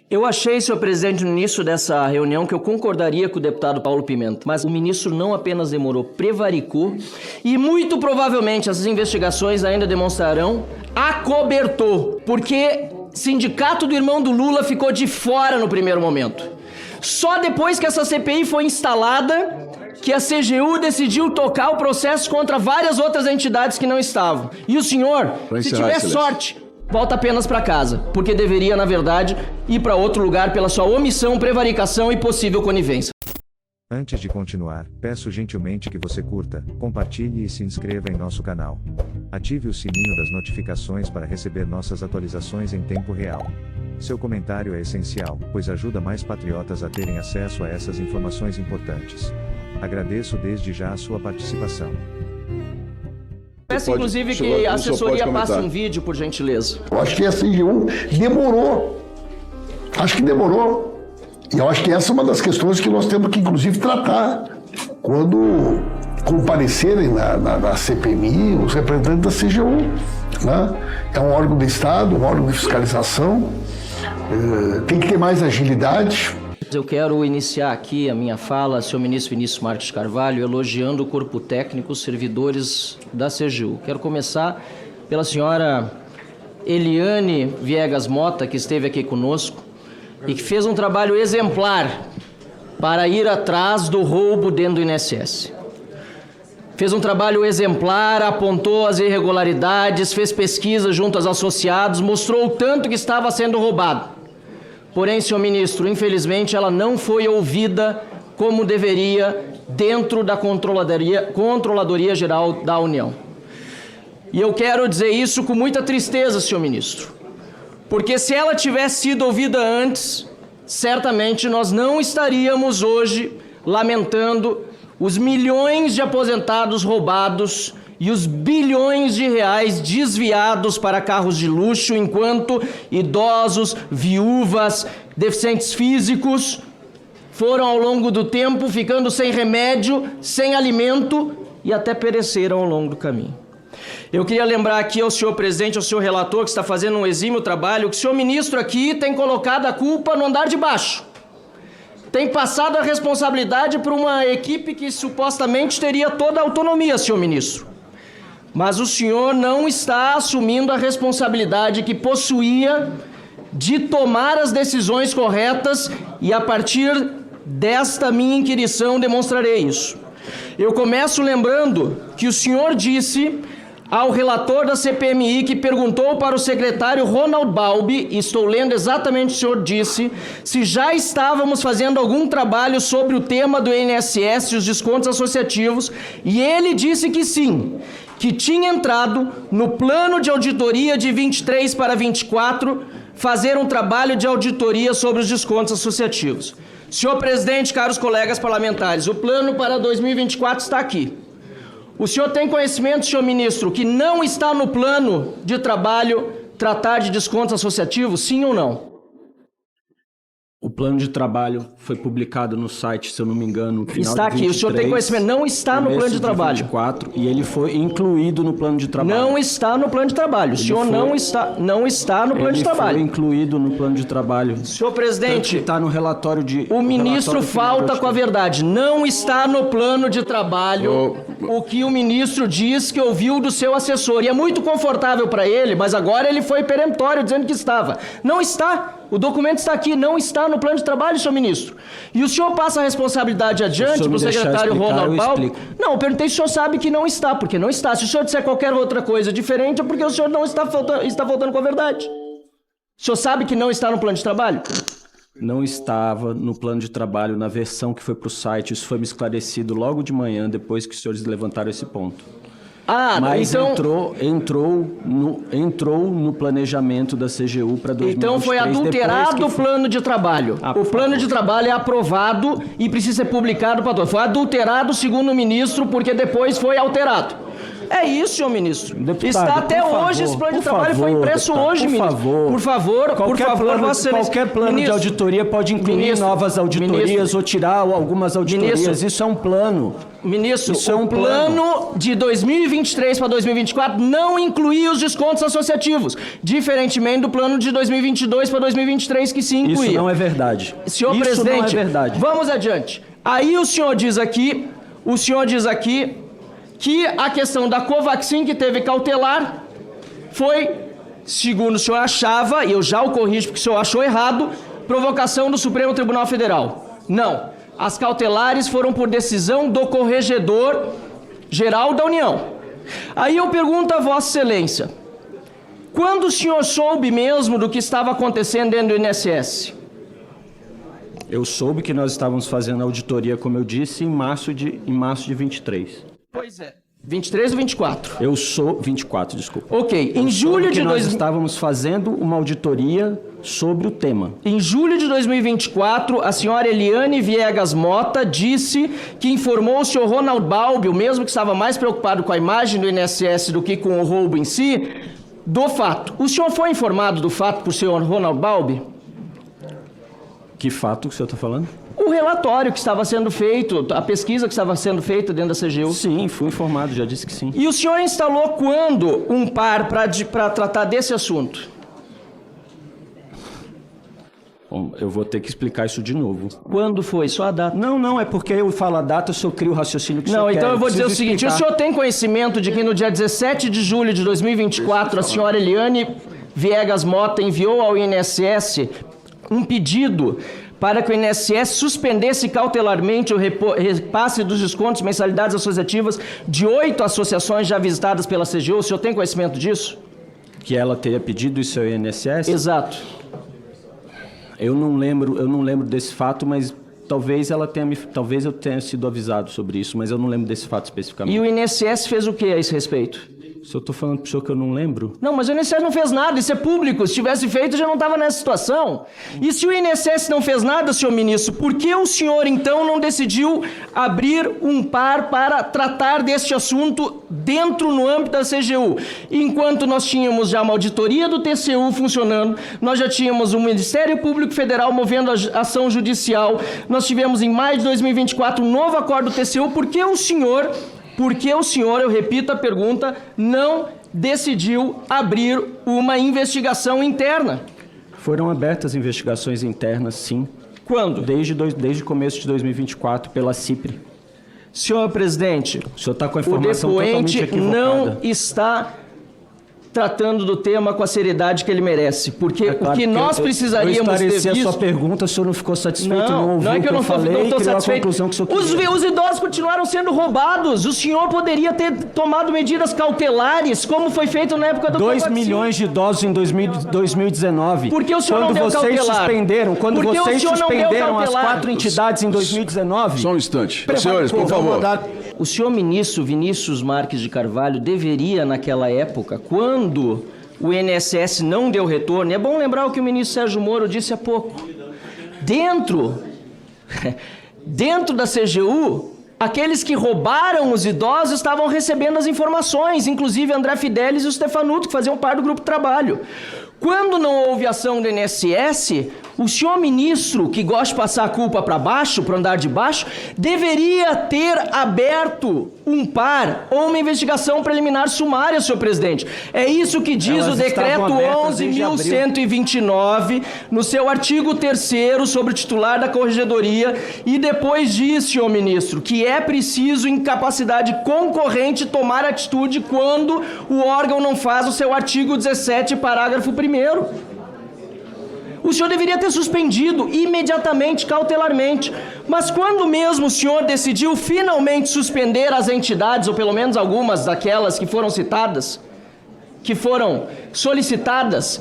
Eu achei, senhor presidente, no início dessa reunião que eu concordaria com o deputado Paulo Pimenta, mas o ministro não apenas demorou, prevaricou e muito provavelmente essas investigações ainda demonstrarão acobertou, porque sindicato do irmão do Lula ficou de fora no primeiro momento. Só depois que essa CPI foi instalada que a CGU decidiu tocar o processo contra várias outras entidades que não estavam. E o senhor, se tiver sorte, volta apenas para casa, porque deveria, na verdade, ir para outro lugar pela sua omissão, prevaricação e possível conivência. Antes de continuar, peço gentilmente que você curta, compartilhe e se inscreva em nosso canal. Ative o sininho das notificações para receber nossas atualizações em tempo real. Seu comentário é essencial, pois ajuda mais patriotas a terem acesso a essas informações importantes. Agradeço desde já a sua participação. Peço, inclusive, que a assessoria passe um vídeo, por gentileza. Eu acho que a CGU demorou. Acho que demorou. E eu acho que essa é uma das questões que nós temos que, inclusive, tratar quando comparecerem na CPMI os representantes da CGU. Né? É um órgão do Estado, um órgão de fiscalização. Tem que ter mais agilidade. Eu quero iniciar aqui a minha fala, senhor ministro Vinícius Marques Carvalho, elogiando o corpo técnico, os servidores da CGU. Quero começar pela senhora Eliane Viegas Mota, que esteve aqui conosco e que fez um trabalho exemplar para ir atrás do roubo dentro do INSS. Fez um trabalho exemplar, apontou as irregularidades, fez pesquisa junto aos associados, mostrou o tanto que estava sendo roubado. Porém, senhor ministro, infelizmente ela não foi ouvida como deveria dentro da Controladoria Geral da União. E eu quero dizer isso com muita tristeza, senhor ministro, porque se ela tivesse sido ouvida antes, certamente nós não estaríamos hoje lamentando os milhões de aposentados roubados e os bilhões de reais desviados para carros de luxo, enquanto idosos, viúvas, deficientes físicos foram ao longo do tempo ficando sem remédio, sem alimento e até pereceram ao longo do caminho. Eu queria lembrar aqui ao senhor presidente, ao senhor relator, que está fazendo um exímio trabalho, que o senhor ministro aqui tem colocado a culpa no andar de baixo. Tem passado a responsabilidade para uma equipe que supostamente teria toda a autonomia, senhor ministro. Mas o senhor não está assumindo a responsabilidade que possuía de tomar as decisões corretas e a partir desta minha inquirição demonstrarei isso. Eu começo lembrando que o senhor disse ao relator da CPMI que perguntou para o secretário Ronald Balbi, e estou lendo exatamente o que o senhor disse, se já estávamos fazendo algum trabalho sobre o tema do INSS e os descontos associativos, e ele disse que sim, que tinha entrado no plano de auditoria de 23 para 24 fazer um trabalho de auditoria sobre os descontos associativos. Senhor presidente, caros colegas parlamentares, o plano para 2024 está aqui. O senhor tem conhecimento, senhor ministro, que não está no plano de trabalho tratar de descontos associativos, sim ou não? O plano de trabalho foi publicado no site, se eu não me engano, no final está de aqui, 23, o senhor tem conhecimento, não está no plano de trabalho. 24, e ele foi incluído no plano de trabalho. Não está no plano de trabalho. O senhor não está no plano de trabalho. Ele foi incluído no plano de trabalho. Senhor presidente, está no relatório de... O ministro falta com a verdade. Não está no plano de trabalho o que o ministro diz que ouviu do seu assessor. E é muito confortável para ele, mas agora ele foi peremptório dizendo que estava. Não está. O documento está aqui, não está no plano de trabalho, senhor ministro. E o senhor passa a responsabilidade adiante para o secretário Ronald Balbi? Não, eu perguntei se o senhor sabe que não está, porque não está. Se o senhor disser qualquer outra coisa diferente, é porque o senhor não está faltando com a verdade. O senhor sabe que não está no plano de trabalho? Não estava no plano de trabalho, na versão que foi para o site. Isso foi me esclarecido logo de manhã, depois que os senhores levantaram esse ponto. Mas então entrou no planejamento da CGU para 2023. Então foi adulterado o plano de trabalho. O plano de trabalho é aprovado e precisa ser publicado para todos. Foi adulterado, segundo o ministro, porque depois foi alterado. É isso, senhor ministro. Deputado, está até por hoje, favor, esse plano de por trabalho foi favor, impresso deputado, hoje, por ministro. favor. Por favor, Vossa Excelência. Qualquer plano de Ministro, auditoria pode incluir ministro, novas auditorias ministro, ou tirar algumas auditorias. ministro, Isso é um plano. Ministro, Isso é um o plano de 2023 para 2024 não incluía os descontos associativos, diferentemente do plano de 2022 para 2023 que se incluía. Isso não é verdade. Senhor Isso presidente, não é verdade. vamos adiante. Aí o senhor diz aqui que a questão da Covaxin, que teve cautelar, foi, segundo o senhor achava, e eu já o corrijo porque o senhor achou errado, provocação do Supremo Tribunal Federal. Não. As cautelares foram por decisão do Corregedor Geral da União. Aí eu pergunto a Vossa Excelência, quando o senhor soube mesmo do que estava acontecendo dentro do INSS? Eu soube que nós estávamos fazendo auditoria, como eu disse, em março de 23. Pois é. 23 ou 24? Eu sou 24, desculpa. Ok. Em julho de nós estávamos fazendo uma auditoria sobre o tema. Em julho de 2024, a senhora Eliane Viegas Mota disse que informou o senhor Ronald Balbi, o mesmo que estava mais preocupado com a imagem do INSS do que com o roubo em si, do fato. O senhor foi informado do fato por senhor Ronald Balbi? Que fato que o senhor está falando? O relatório que estava sendo feito, a pesquisa que estava sendo feita dentro da CGU. Sim, fui informado, já disse que sim. E o senhor instalou quando um par para tratar desse assunto? Bom, eu vou ter que explicar isso de novo. Quando foi? Só a data. Não, é porque eu falo a data, eu só crio o raciocínio que o senhor Não, quer. então eu vou dizer o seguinte, explicar. o senhor tem conhecimento de que no dia 17 de julho de 2024, a senhora Eliane Viegas Mota enviou ao INSS um pedido para que o INSS suspendesse cautelarmente o repasse dos descontos mensalidades associativas de 8 associações já visitadas pela CGU. O senhor tem conhecimento disso? Que ela teria pedido isso ao INSS? Exato. Eu não lembro desse fato, mas talvez eu tenha sido avisado sobre isso, mas eu não lembro desse fato especificamente. E o INSS fez o que a esse respeito? Se eu estou falando para o senhor que eu não lembro? Não, mas o INSS não fez nada, isso é público. Se tivesse feito, já não estava nessa situação. E se o INSS não fez nada, senhor ministro, por que o senhor, então, não decidiu abrir um par para tratar deste assunto dentro, no âmbito da CGU? Enquanto nós tínhamos já uma auditoria do TCU funcionando, nós já tínhamos o Ministério Público Federal movendo a ação judicial, nós tivemos em maio de 2024 um novo acordo do TCU, por que o senhor, eu repito a pergunta, não decidiu abrir uma investigação interna? Foram abertas investigações internas, sim. Quando? Desde o começo de 2024, pela CIPRE. Senhor presidente, o senhor está com a informação o totalmente depoente equivocada. não está tratando do tema com a seriedade que ele merece, porque o que nós precisaríamos ter visto... Eu esclareci a sua pergunta, o senhor não ficou satisfeito, não ouviu não é que eu não estou satisfeito. A conclusão que o senhor queria. Os idosos continuaram sendo roubados, o senhor poderia ter tomado medidas cautelares, como foi feito na época do 2 milhões de idosos em 2019. Por que o senhor não deu cautelar? Quando vocês suspenderam as 4 entidades em 2019... Só um instante. Senhores, por favor. O senhor ministro Vinícius Marques de Carvalho deveria, naquela época, quando o INSS não deu retorno, é bom lembrar o que o ministro Sérgio Moro disse há pouco, dentro da CGU, aqueles que roubaram os idosos estavam recebendo as informações, inclusive André Fidelis e o Stefanuto, que faziam parte do grupo de trabalho. Quando não houve ação do INSS, o senhor ministro, que gosta de passar a culpa para baixo, para o andar de baixo, deveria ter aberto um par ou uma investigação preliminar sumária, senhor presidente. É isso que diz o decreto 11.129, no seu artigo 3º, sobre o titular da corregedoria, e depois diz, senhor ministro, que é preciso, em capacidade concorrente, tomar atitude quando o órgão não faz o seu artigo 17, parágrafo 1º. O senhor deveria ter suspendido imediatamente, cautelarmente. Mas quando mesmo o senhor decidiu finalmente suspender as entidades, ou pelo menos algumas daquelas que foram citadas, que foram solicitadas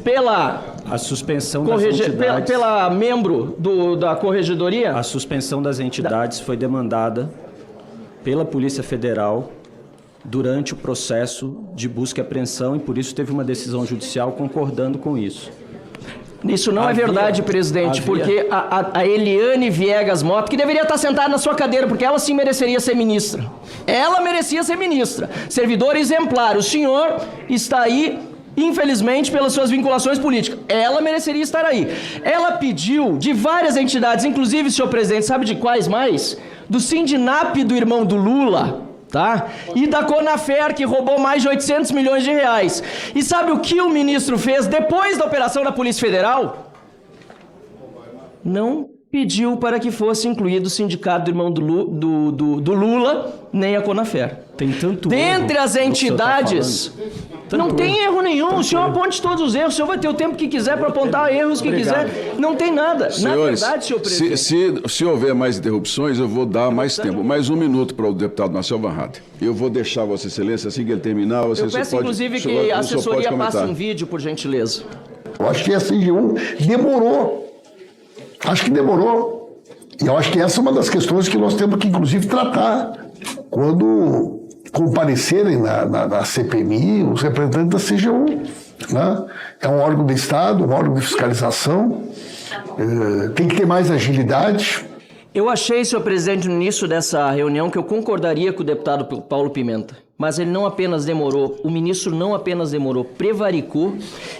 pela... A suspensão das entidades... Pela membro da corregedoria? A suspensão das entidades foi demandada pela Polícia Federal durante o processo de busca e apreensão, e por isso teve uma decisão judicial concordando com isso. Isso não é verdade, presidente, porque a Eliane Viegas Mota, que deveria estar sentada na sua cadeira, porque ela sim mereceria ser ministra. Ela merecia ser ministra. Servidor exemplar. O senhor está aí, infelizmente, pelas suas vinculações políticas. Ela mereceria estar aí. Ela pediu de várias entidades, inclusive, senhor presidente, sabe de quais mais? Do Sindinap do irmão do Lula, tá? E da Conafer, que roubou mais de 800 milhões de reais. E sabe o que o ministro fez depois da operação da Polícia Federal? Não pediu para que fosse incluído o sindicato do irmão do Lula, nem a Conafer. Tem tanto dentre as entidades, não tem erro nenhum. O senhor aponte todos os erros. O senhor vai ter o tempo que quiser para apontar erros que quiser. Não tem nada. Senhores, na verdade, senhor presidente... se houver mais interrupções, eu vou dar mais tempo. Mais um minuto para o deputado Marcel Van Hatten. Eu vou deixar Vossa Excelência, assim que ele terminar, você Eu peço, pode, inclusive, que a assessoria passe um vídeo, por gentileza. Eu acho que a CGU demorou. Acho que demorou. E eu acho que essa é uma das questões que nós temos que, inclusive, tratar quando comparecerem na CPMI os representantes da CGU. Né? É um órgão do Estado, um órgão de fiscalização, tem que ter mais agilidade. Eu achei, senhor presidente, no início dessa reunião que eu concordaria com o deputado Paulo Pimenta. Mas ele não apenas demorou, o ministro não apenas demorou, prevaricou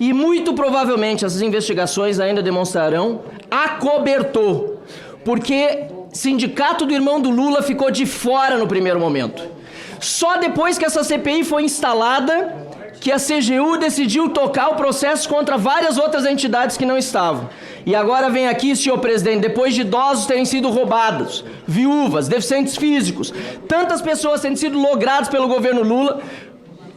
e muito provavelmente essas investigações ainda demonstrarão, acobertou. Porque sindicato do irmão do Lula ficou de fora no primeiro momento. Só depois que essa CPI foi instalada que a CGU decidiu tocar o processo contra várias outras entidades que não estavam. E agora vem aqui, senhor presidente, depois de idosos terem sido roubados, viúvas, deficientes físicos, tantas pessoas tendo sido logradas pelo governo Lula,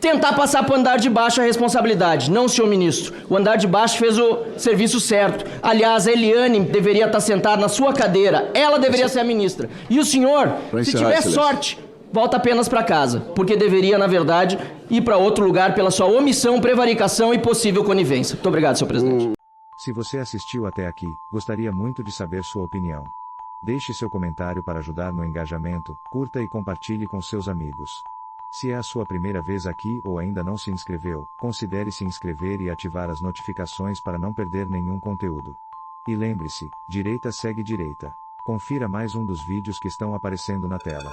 tentar passar para o andar de baixo a responsabilidade. Não, senhor ministro. O andar de baixo fez o serviço certo. Aliás, a Eliane deveria estar sentada na sua cadeira. Ela deveria ser a ministra. E o senhor, se tiver sorte, volta apenas para casa, porque deveria, na verdade, ir para outro lugar pela sua omissão, prevaricação e possível conivência. Muito obrigado, senhor presidente. Se você assistiu até aqui, gostaria muito de saber sua opinião. Deixe seu comentário para ajudar no engajamento, curta e compartilhe com seus amigos. Se é a sua primeira vez aqui ou ainda não se inscreveu, considere se inscrever e ativar as notificações para não perder nenhum conteúdo. E lembre-se, direita segue direita. Confira mais um dos vídeos que estão aparecendo na tela.